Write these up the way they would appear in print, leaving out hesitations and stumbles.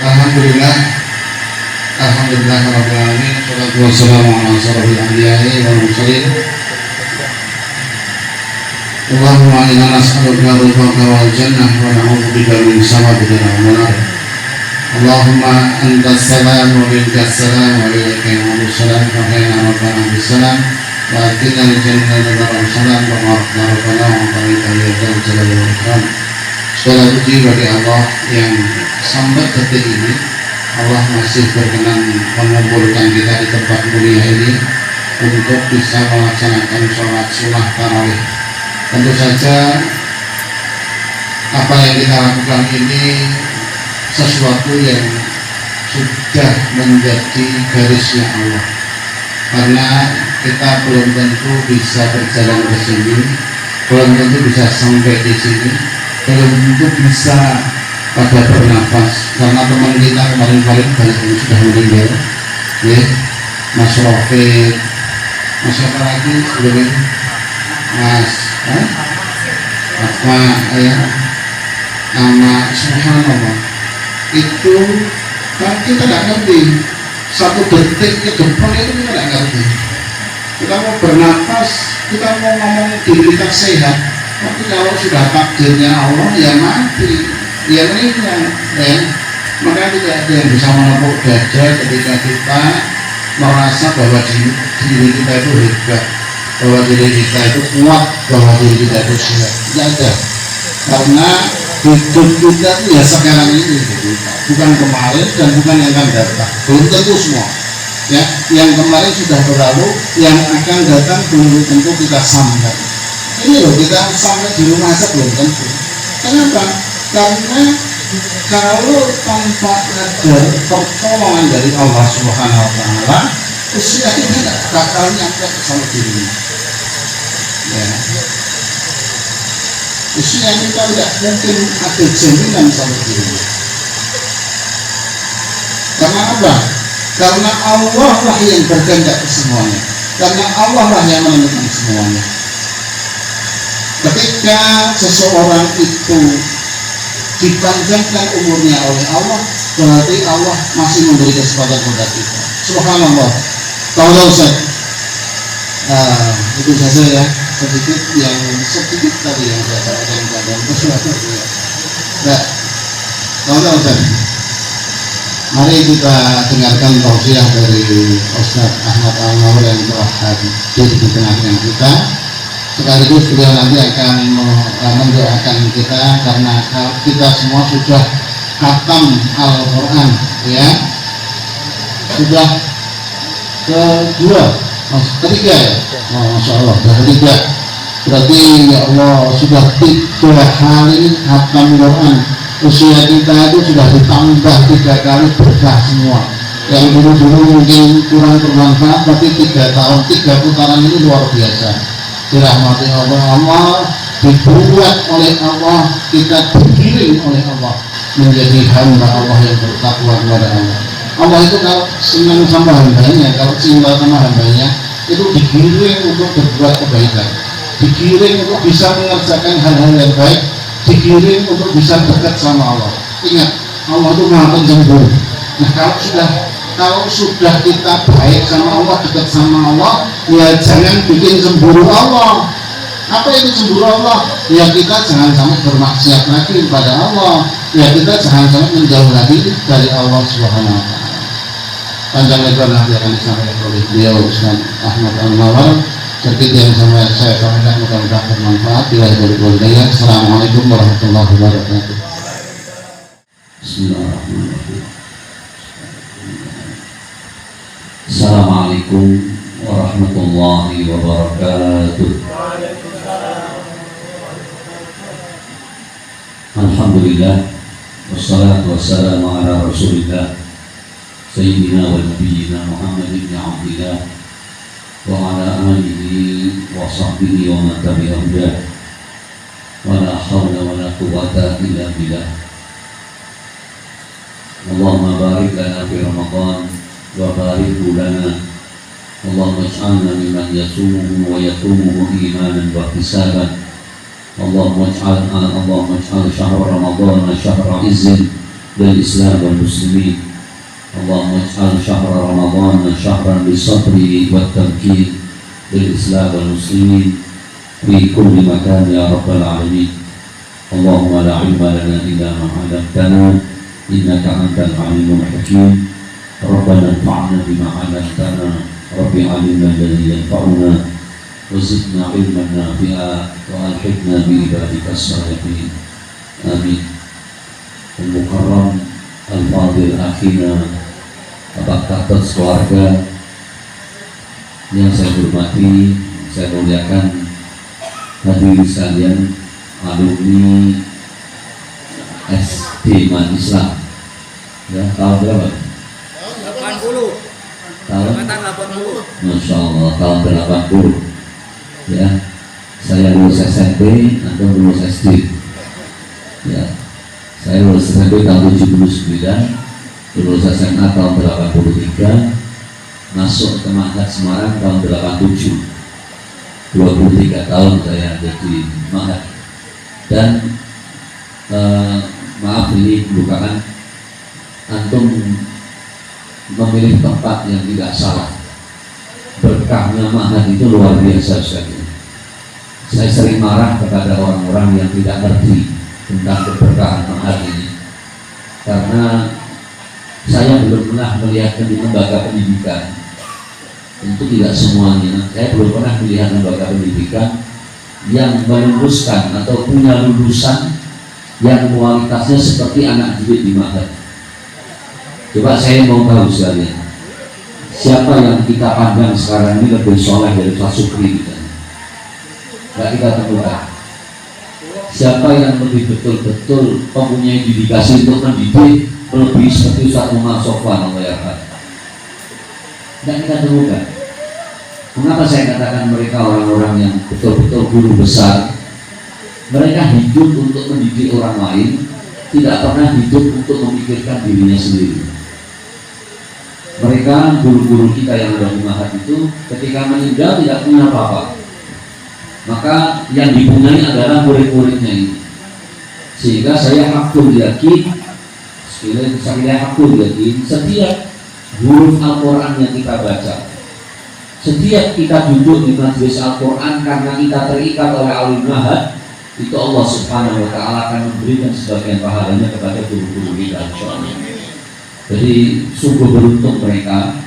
Alhamdulillah, Alhamdulillah Rabbil Alamin. Wassalatu wassalamu ala asyrofil anbiya'i wal mursalin. Allahumma inna nas'aluka ridhaka wal jannah wa na'udzubika min sakhatika wan nar. Allahumma antas salam wa minkas salam wa ilaika ya'udus salam wa hayna rabbana bis salam wa atina al jannata daral salam wa rabbana wa ta'ala ya jalal wal ikram. Segala puji bagi Allah yang sampai detik ini Allah masih berkenan mengumpulkan kita di tempat mulia ini untuk bisa melaksanakan sholat sunnah tarawih. Tentu saja apa yang kita lakukan ini sesuatu yang sudah menjadi garisnya Allah, karena kita belum tentu bisa berjalan ke sini, belum tentu bisa sampai di sini, belum tentu bisa pada bernafas, karena teman kita kemarin-kemarin banyak yang sudah meninggal, ya, Mas Rofid, Mas apa lagi sebelumnya, Mas Asma, ya, nama subhanallah, itu kan kita tidak ngerti, satu detik ke depan itu kita tidak ngerti. Kita mau bernafas, kita mau ngomong diri kita sehat, tapi kalau sudah takdirnya Allah ya mati, ya meninggal, ya. Maka tidak ada yang bisa menepuk dada ketika kita merasa bahwa diri kita itu hebat, bahwa diri kita itu kuat, bahwa diri kita itu sehat. Tidak ada, karena hidup kita itu ya sekarang ini, bukan kemarin dan bukan yang akan datang. Belum tentu semua, ya, yang kemarin sudah berlalu, yang akan datang belum tentu kita sampai. Ini loh, kita sampai di rumah saja belum tentu. Kenapa? Karena kalau tanpa ada pertolongan dari Allah Subhanahu Wa Taala, usia kita tidak bakal nyampe sampai di rumah. Ya. Usia kita tidak mungkin ada jaminan sampai di rumah. Karena apa? Karena Allah lah yang berkehendak semuanya. Karena Allah lah yang menentukan semuanya. Ketika seseorang itu dipanjangkan umurnya oleh Allah, berarti Allah masih memberi kesempatan kepada kita. Subhanallah. Tahu Ustaz? Itu saja ya, sedikit tadi yang saya sampaikan kepada Ustaz. Nah, tahu Ustaz? Mari kita dengarkan tausiah dari Ustaz Ahmad Al-Nawar yang telah hadir di tengah-tengah kita. Sekaligus beliau nanti akan mendoakan kita, karena kita semua sudah khatam Al-Quran, ya, sudah ketiga ya, Masya Allah, sudah ketiga, berarti ya Allah sudah 3 kali khatam Quran. Usia kita itu sudah ditambah 3 kali berkah semua. Yang dulu mungkin kurang bermanfaat, tapi 3 tahun 3 putaran ini luar biasa. Dirahmati Allah, dibuat oleh Allah, kita digiring oleh Allah menjadi hamba Allah yang bertakwa kepada Allah. Allah itu kalau senang sama hambanya, kalau cinta sama hambanya, itu digiring untuk berbuat kebaikan, digiring untuk bisa mengerjakan hal-hal yang baik, digiring untuk bisa dekat sama Allah. Ingat, Allah itu maha pencemburu. Nah, kalau sudah kita baik sama Allah, dekat sama Allah, ya jangan bikin cemburu Allah. Apa itu cemburu Allah? Ya kita jangan sampai bermaksiat lagi kepada Allah, ya kita jangan sampai menjauh lagi dari Allah Subhanahu Wa Taala. Panjang lebar nanti akan disampaikan oleh beliau Ustaz Ahmad Al-Nawar. Sedikit yang saya sampaikan mudah-mudahan bermanfaat. Bismillahirrahmanirrahim. Assalamualaikum warahmatullahi wabarakatuh. Bismillahirrahmanirrahim. Assalamualaikum warahmatullahi wabarakatuh. Alhamdulillah, wassalatu wassalamu ala rasulillah Sayyidina wa Nabiyyina Muhammad ibn Abdillah wa ala alihi wa sahbihi wa man tabi'ahum wa la hawla wa la quwwata illa billah. Allahumma barik lana fi Ramadan wa barik lana. Allahumma ij'alna mimman yasumuhu wa yaqumuhu imanan wa ihtisaban. Allahumma ij'al syahr Ramadan syahra izzin للإسلام والمسلمين. اللهم اجعل شهر رمضان شهرا للصبر والتمكين للإسلام والمسلمين في كل مكان يا رب العالمين. اللهم لا علم لنا إلا ما علمتنا إنك أنت العليم الحكيم. ربنا انفعنا بما علمتنا رب علمنا الذي ينفعنا وزدنا علما نافعا وألحقنا بعبادك الصالحين آمين. Al-Mukarram Al-Fadil Akhina, Bapak Katot keluarga yang saya hormati, saya muliakan, hadirin sekalian, alumni SD Man Islam ya, tahun berapa? Tahun 80. Tahun? Angkatan 80. Masya Allah, tahun 80 ya. Saya lulus SMP, atau lulus SD ya. Saya lulus SMP tahun 79, lulus SMA tahun 83, masuk ke Ma'had Semarang tahun 87. 23 tahun saya jadi Ma'had. Dan maaf, ini bukan antum memilih tempat yang tidak salah. Berkahnya Ma'had itu luar biasa sekali. Saya sering marah kepada orang-orang yang tidak ngerti tentang keberkahan Ma'had ini, karena saya belum pernah melihat di lembaga pendidikan, tentu tidak semuanya, saya belum pernah melihat lembaga pendidikan yang meluluskan atau punya lulusan yang kualitasnya seperti anak didik di Ma'had. Coba saya mau tahu sekalian, siapa yang kita pandang sekarang ini lebih soleh dari Ustaz Sukri kita? Nggak kita temukan. Siapa yang lebih betul-betul mempunyai dedikasi untuk mendidik lebih seperti Ustaz Umar Sofwan Allah. Dan kita temukan. Mengapa saya katakan mereka orang-orang yang betul-betul guru besar? Mereka hidup untuk mendidik orang lain, tidak pernah hidup untuk memikirkan dirinya sendiri. Mereka guru-guru kita yang ada di Ma'had itu ketika meninggal tidak punya apa-apa, maka yang dipunyai adalah murid-muridnya ini. Sehingga saya hakul yakin, setiap huruf Al-Quran yang kita baca, setiap kita duduk di majelis Al-Quran karena kita terikat oleh alim Ma'had, itu Allah Subhanahu wa Ta'ala akan memberikan sebagian pahalanya kepada guru-guru kita, insyaallah. Jadi sungguh beruntung mereka.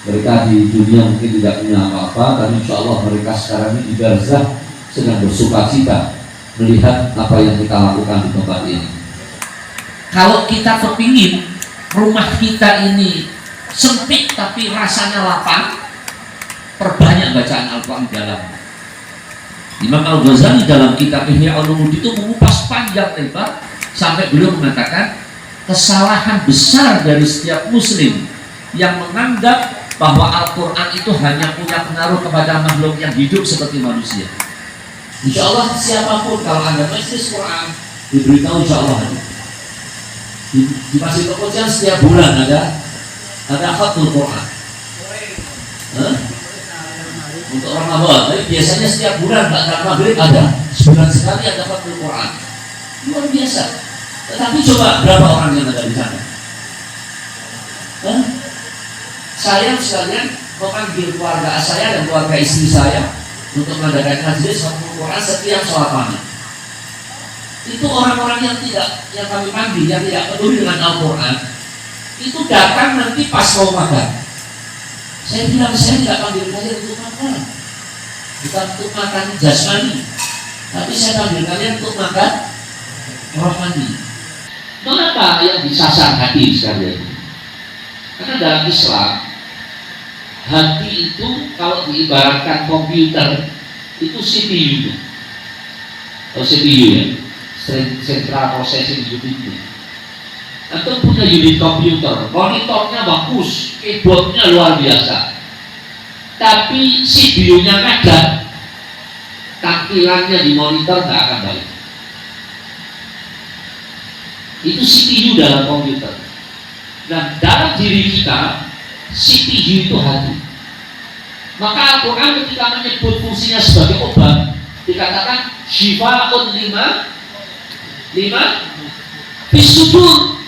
Mereka di dunia mungkin tidak punya apa-apa, tapi insya Allah mereka sekarang ini di barzah sedang bersukacita melihat apa yang kita lakukan di tempat ini. Kalau kita kepingin rumah kita ini sempit tapi rasanya lapang, perbanyak bacaan Al-Quran dalam. Imam Al-Ghazali dalam kitab Ihya Ulumuddin itu mengupas panjang lebar sampai beliau mengatakan kesalahan besar dari setiap muslim yang menganggap bahwa Al-Quran itu hanya punya pengaruh kepada makhluk yang hidup seperti manusia. Insya Allah siapapun kalau Anda majelis Quran diberitahu, insya Allah ada. Di Masjid Kepolisian setiap bulan ada khatul Quran. Untuk Ramadan, tapi biasanya setiap bulan ba'da maghrib ada. Sebulan sekali ada khatul Quran. Luar biasa. Tetapi coba berapa orang yang ada di sana? Saya sekalian memanggil keluarga saya dan keluarga istri saya untuk mengadakan majelis Al-Quran setiap sholat maghrib. Itu orang-orang yang kami panggil, yang tidak peduli dengan Al-Quran, itu datang nanti pas mau makan. Saya bilang saya tidak panggil kalian untuk makan, bukan untuk makan jasmani, tapi saya panggil kalian untuk makan rohani. Mengapa yang disasar hati sekalian? Karena dalam Islam hati itu kalau diibaratkan komputer itu CPU, atau CPU ya, Central Processing Unit. Atau punya unit komputer, monitornya bagus, keyboardnya luar biasa, tapi CPU-nya ngadat, tampilannya di monitor nggak akan baik. Itu CPU dalam komputer. Dan dalam diri kita CPU itu hati. Maka Al-Quran ketika menyebut fungsinya sebagai obat dikatakan syifa'un lima fis sudur.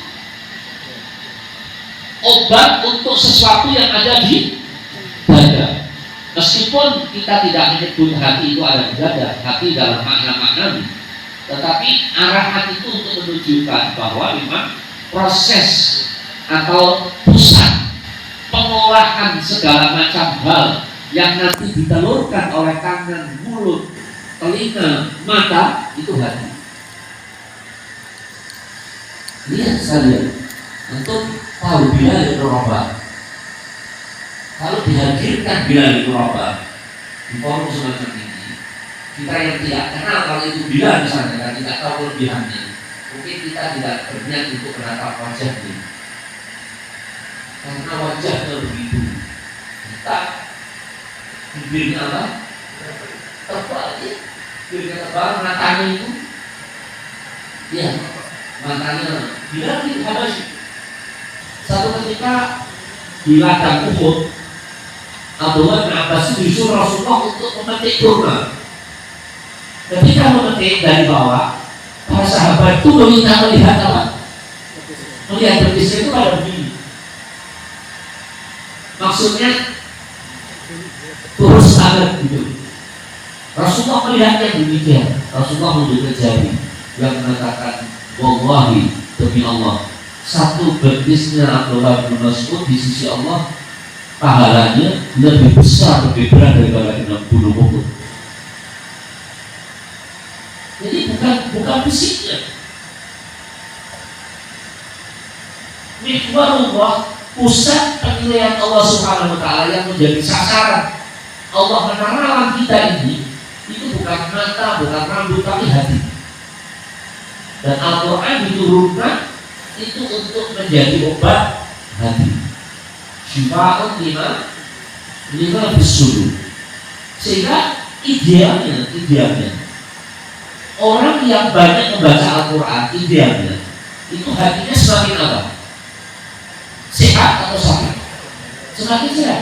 obat untuk sesuatu yang ada di dada. Meskipun kita tidak menyebut hati itu ada di dada, hati dalam makna-makna, tetapi arah hati itu untuk menunjukkan bahwa memang proses atau pusat pengolahan segala macam hal yang nanti ditelurkan oleh tangan, mulut, telinga, mata, itu hati. Lihat sekalian, untuk tahu Bilal bin Rabah, kalau dihadirkan Bilal bin Rabah di forum semacam ini, kita yang tidak kenal kalau itu Bilal misalnya, dan tidak tahu kelebihannya, mungkin kita tidak berniat untuk menatap wajahnya, karena wajahnya begitu kita bibirnya apa? Tebal, ya. Bibirnya tebal, matanya itu, ya, matanya Bilal bin Habashi. Satu ketika di ladang Uhud, Abdullah bin Abbas disuruh Rasulullah untuk memetik kurma. Ketika memetik dari bawah, para sahabat itu meminta melihat apa? Melihat betisnya itu pada begini. Maksudnya terus sangat gitu. Rasulullah melihatnya demikian. Rasulullah menunjukkan jari yang mengatakan, wallahi, demi Allah, satu betisnya Abdullah bin Mas'ud di sisi Allah pahalanya lebih besar, lebih berat daripada 60 Uhud. Jadi bukan fisiknya. Mihwarullah, pusat penilaian Allah Subhanahu wa Ta'ala yang menjadi sasaran Allah menerawang kita ini, itu bukan mata, bukan rambut, tapi hati. Dan Al-Quran diturunkan itu untuk menjadi obat hati. Syifa'un lima bisudur. Sehingga idealnya orang yang banyak membaca Al-Quran, idealnya itu hatinya semakin apa? Sehat atau sakit? Semakin sehat.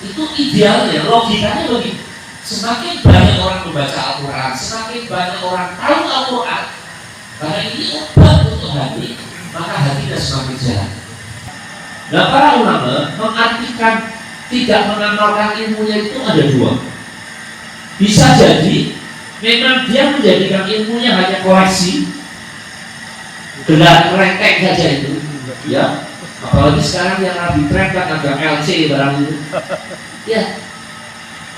Itu idealnya, logikanya begitu. Semakin banyak orang membaca Al-Quran, semakin banyak orang tahu Al-Quran, karena ini obat untuk hati, maka hatinya semakin sehat. Nah, para ulama mengartikan tidak mengamalkan ilmunya itu ada dua. Bisa jadi memang dia menjadikan ilmunya hanya koleksi, gelar rengkek saja itu, ya. Apalagi sekarang yang lebih tren kan agak LC barang itu, ya.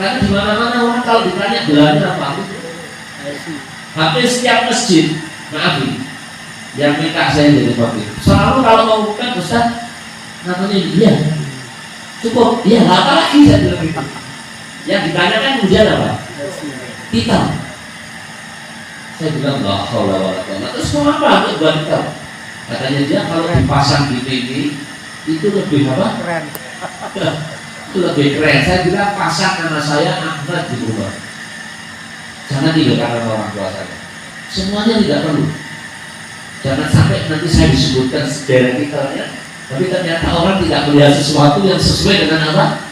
Karena di mana-mana orang kalau ditanya gelarnya apa, hampir setiap masjid, maaf ini, yang minta saya jadi wakil, selalu kalau mau bukan Ustaz, namanya dia, cukup, iya, apa lagi saya bilang itu. Yang ditanyakan kemudian apa? Hitam. Saya bilang nggak tahu lah, terus mau apa untuk buat hitam? Katanya dia kalau dipasang di TV itu lebih apa? Keren. Itu lebih keren. Saya bilang pasang nama saya Ahmad di rumah. Jangan didengarkan orang tua saya. Semuanya tidak perlu. Jangan sampai nanti saya disebutkan directornya, tapi ternyata orang tidak melihat sesuatu yang sesuai dengan apa?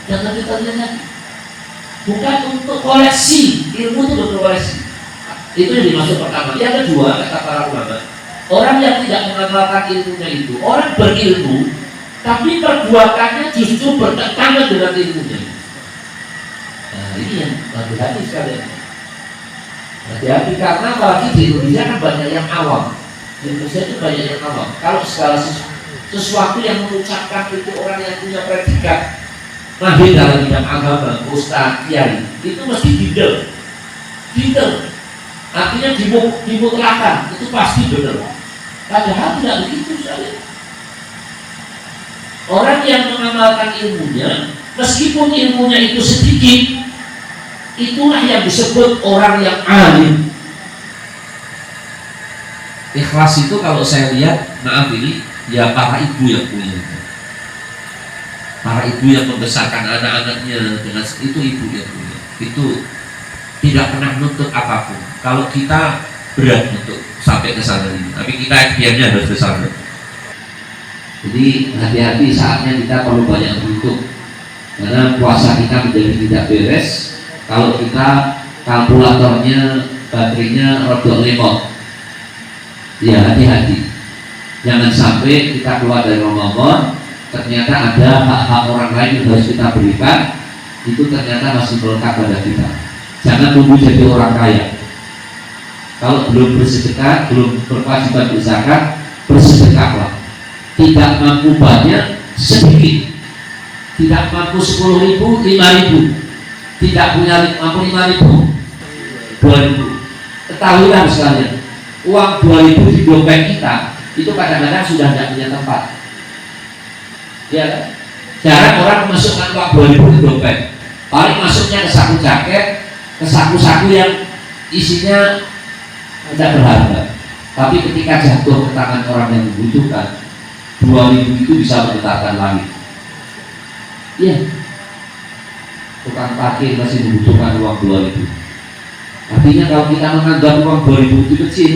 Jangan ditanya. Bukan untuk koleksi, ilmu itu untuk koleksi. Itu yang dimaksud pertama. Yang kedua, kata para ulama, orang yang tidak mengamalkan ilmunya itu, orang berilmu, tapi perbuatannya justru bertentangan dengan ilmunya. Nah, ini yang hati-hati sekali. Hati-hati karena apalagi di Indonesia kan banyak yang awam. Di Indonesia itu banyak yang awam. Kalau segala sesuatu yang mengucapkan itu orang yang punya predikat mahir dalam bidang agama, ustaz, kiai, itu mesti detail. Artinya dimutlakan, itu pasti benar. Padahal tidak begitu sekali. Orang yang mengamalkan ilmunya, meskipun ilmunya itu sedikit, itulah yang disebut orang yang alim. Ikhlas itu kalau saya lihat, maaf ini, ya para ibu yang punya. Para ibu yang membesarkan anak-anaknya dengan itu ibu yang punya. Itu tidak pernah nuntut apapun. Kalau kita berat untuk sampai ke sana ini, tapi kita ikhtiarnya harus besar. Jadi hati-hati, saatnya kita perlu banyak beruntung, karena puasa kita menjadi tidak beres kalau kita kalkulatornya baterainya rodok lemot. Ya hati-hati. Jangan sampai kita keluar dari Ramadan ternyata ada hak-hak orang lain yang harus kita berikan, itu ternyata masih melekat pada kita. Jangan tunggu jadi orang kaya. Kalau belum bersedekah, belum berkewajiban berzakat, bersedekahlah. Tidak mampu banyak, sedikit. Tidak mampu 10.000, 5.000. Tidak punya mampu 5.000, 2.000. Ketahuilah sekalian, uang 2.000 di dompet kita itu kadang-kadang sudah tidak punya tempat. Ya kan? Jarang orang memasukkan uang 2.000 di dompet. Paling masuknya ke saku jaket, ke saku-saku yang isinya tidak berharga. Tapi ketika jatuh ke tangan orang yang membutuhkan, 2.000 itu bisa menggetarkan langit. Iya, tukang parkir masih membutuhkan uang 2.000. Artinya kalau kita menganggap uang 2.000 itu kecil,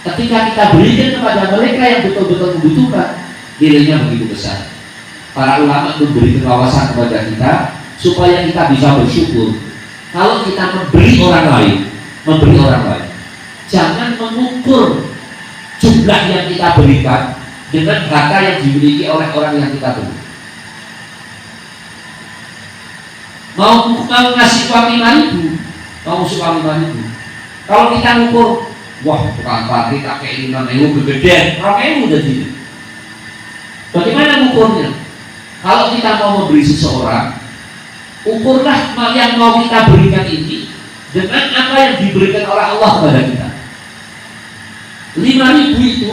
ketika kita berikan kepada mereka yang betul-betul membutuhkan, nilainya begitu besar. Para ulama memberi wawasan kepada kita supaya kita bisa bersyukur. Kalau kita memberi orang lain, jangan mengukur jumlah yang kita berikan dengan harta yang dimiliki oleh orang yang kita beri. Mau ngasih uang 5.000, mau uang 5.000. Kalau kita ngukur, wah tukang parkir kakek 5.000 kegedean, 2.000 udah tidak. Bagaimana ngukurnya? Kalau kita mau memberi seseorang, ukurlah yang mau kita berikan ini dengan apa yang diberikan oleh Allah kepada kita. 5.000 itu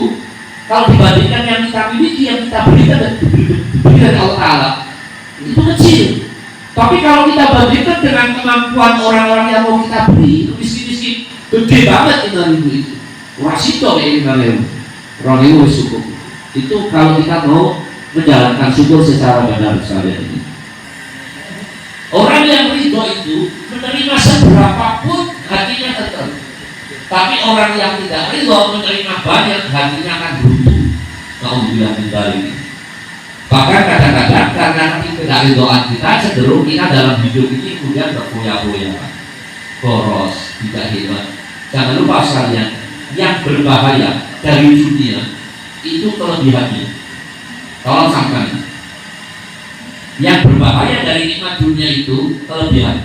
kalau dibandingkan yang kita miliki, yang kita berikan dan diberikan Allah Ta'ala, itu kecil. Tapi kalau kita bandingkan dengan kemampuan orang-orang yang mau kita beri, itu miskin-miskin, gede banget 5.000 itu. Rasito kayak 5.000, 2.000 cukup. Itu kalau kita mau menjalankan syukur secara benar sekalian ini. Orang yang ridho itu menerima seberapapun hatinya tertentu. Tapi orang yang tidak ridho menerima banyak, hatinya akan buntu. Nauzubillah min dzalik. Bahkan kadang-kadang karena ketidakridhoan kita, cenderung kita dalam hidup ini kemudian berfoya-foya, boros, tidak hebat. Jangan lupa sekalian, yang berbahaya dari dunia itu kelebihannya. Tolong sampai, yang berbahaya dari nikmat dunia itu kelebihan.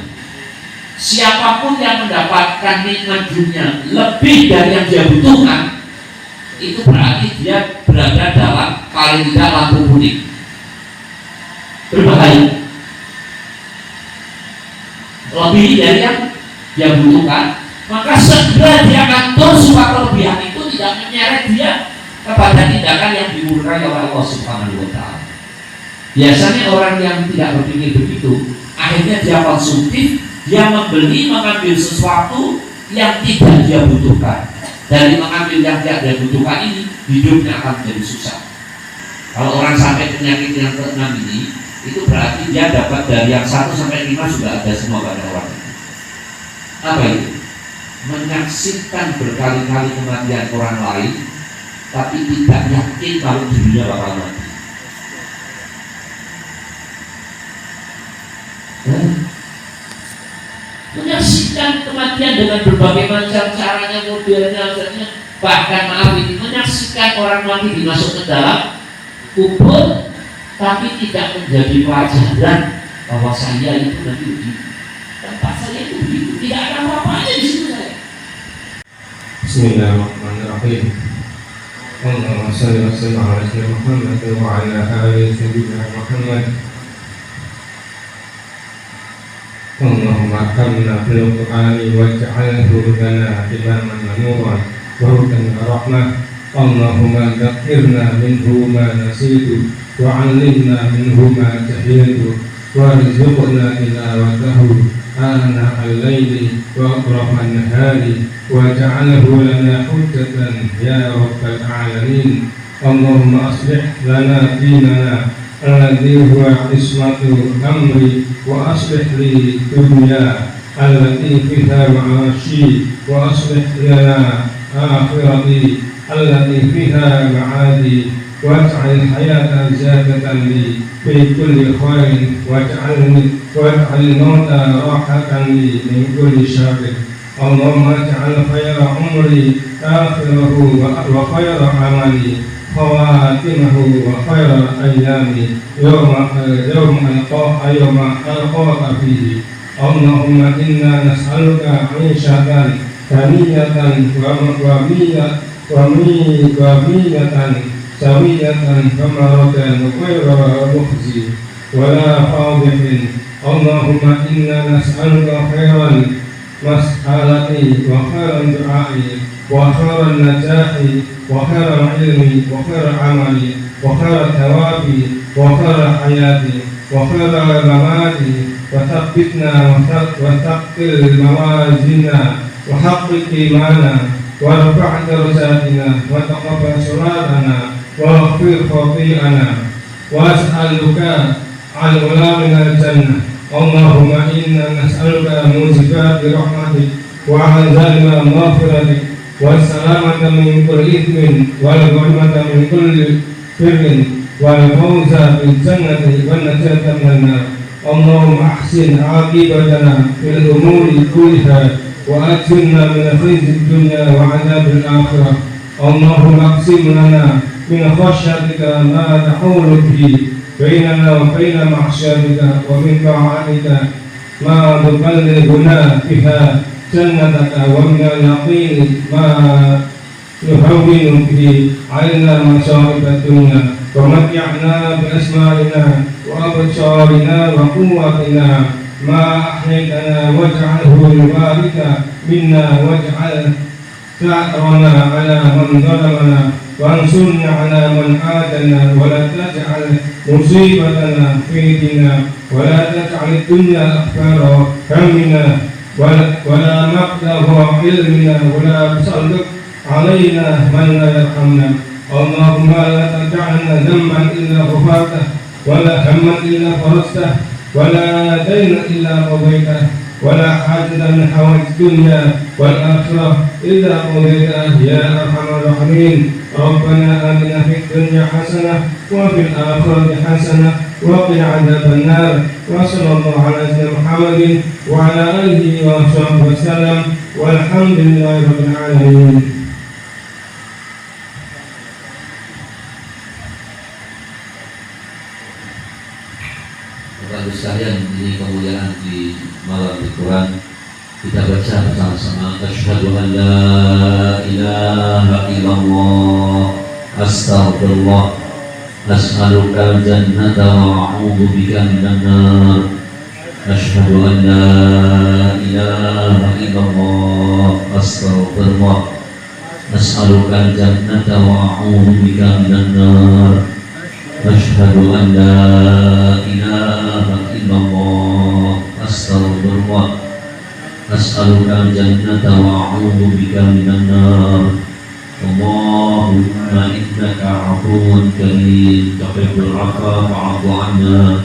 Siapapun yang mendapatkan nikmat dunia lebih dari yang dia butuhkan, itu berarti dia berada dalam paling tidak lampu kuning. Berbahaya. Lebih dari yang dia butuhkan, maka segera dia atur supaya kelebihan itu tidak menyeret dia kepada tindakan yang dimurkai oleh Allah Subhanahu wa Ta'ala. Biasanya orang yang tidak berpikir begitu, akhirnya dia konsumtif, dia membeli, mengambil sesuatu yang tidak dia butuhkan. Dari mengambil yang tidak dia butuhkan ini, hidupnya akan menjadi susah. Kalau orang sampai penyakit yang ke-6 ini, itu berarti dia dapat dari yang 1 sampai 5 sudah ada semua pada orang. Apa itu? Menyaksikan berkali-kali kematian orang lain, tapi tidak yakin kalau dirinya bakal mati. Menyaksikan kematian dengan berbagai macam caranya, modelnya, bahkan maaf ini menyaksikan orang mati dimasuk ke dalam kubur, tapi tidak menjadi pelajaran bahwa saya itu nanti begitu, tempat saya itu begitu, tidak ada apa-apanya di situ saya. Bismillahirrahmanirrahim. Allahumma shalli wa sallim ala sayyidina Muhammad wa ala ali sayyidina Muhammad. Allahumma arhamna bil Qur'ani waj'alhu lana imaman wa nuran wa hudan wa rahmah. Allahumma dhakkirna minhu ma nasitu wa 'allimna minhu ma jahiltu warzuqna tilawatahu ana al-laili wa atrafa an-nahari waj'alhu lana hujjatan ya rabbal alamin. Allahumma aslih lana dinana alladhi huwa ismatu amri wa aslih li dunya allati fiha ma'ashi wa aslih lana akhirati allati fiha ma'adi waj'al hayata ziyadatan li fi kulli khairin waj'al mauta rahatan li min kulli syarrin. اللهم اجعل خير عمري آخره وخير عملي خواتمه وخير أيامي يوم ألقاك فيه. اللهم إنا نسألك عيشة ثانية ومية سوية ثمرة غير مخزي ولا فاضح. اللهم إنا نسألك خير المسألة وخير الدعاء وخير النجاح وخير العلم وخير العمل وخير الثواب وخير الحياة وخير الممات. وثبتنا وثقل موازيننا وحقق إيمانا وارفع درجاتنا وتقبل صلاتنا واغفر خطيئنا واسألك عن الأولى من الجنة. اللهم إنا نسألك موجبات رحمتك وعزائم مغفرتك والسلامة من كل إثم والغنيمة من كل بر والفوز بالجنة والنجاة من النار. اللهم أحسن عاقبتنا في الأمور كلها وأجرنا من خزي الدنيا وعذاب الآخرة. اللهم اقسم لنا من خشيتك ما تحول به بيننا وبين معصيتك ومن طاعتك ما تبلغنا بها جنتك ومن اليقين ما يهون به علينا مصائب الدنيا ومتعنا بأسمائنا وأبصارنا وقوتنا ما أحييتنا واجعله الوارث منا واجعل ثأرنا على من ظلمنا وانصرنا على من عادنا ولا تجعل مصيبتنا في ديننا ولا تجعل الدنيا أكبر همنا ولا مبلغ علمنا ولا تسلط علينا من لا يرحمنا. اللهم لا تدعنا ذنبا إلا غفرته ولا هما إلا فرجته ولا دينا إلا قضيته ولا حاجة من حوائج الدنيا والآخرة إلا قضيتها يا أرحم الراحمين. ربنا آتنا في الدنيا حسنة وفي الآخرة حسنة وقنا عذاب النار. وصلى الله على سيدنا محمد وعلى آله وصحبه وسلم والحمد لله رب العالمين. Bapak Ibu sekalian, ini kemuliaan di malam Al-Quran. Kita baca bersama-sama. Asyhadu an la ilaha illallah astaghfirullah as'aluka al-jannata wa a'udzu bika minan nar. Asyhadu an la ilaha illallah astaghfirullah as'aluka al-jannata wa a'udzu bika minan nar. أشهد أن لا إله إلا الله أستغفر الله أسألك الجنة وأعوذ بك من النار. اللهم إنك عفو كريم تحب العفو فاعف عنا.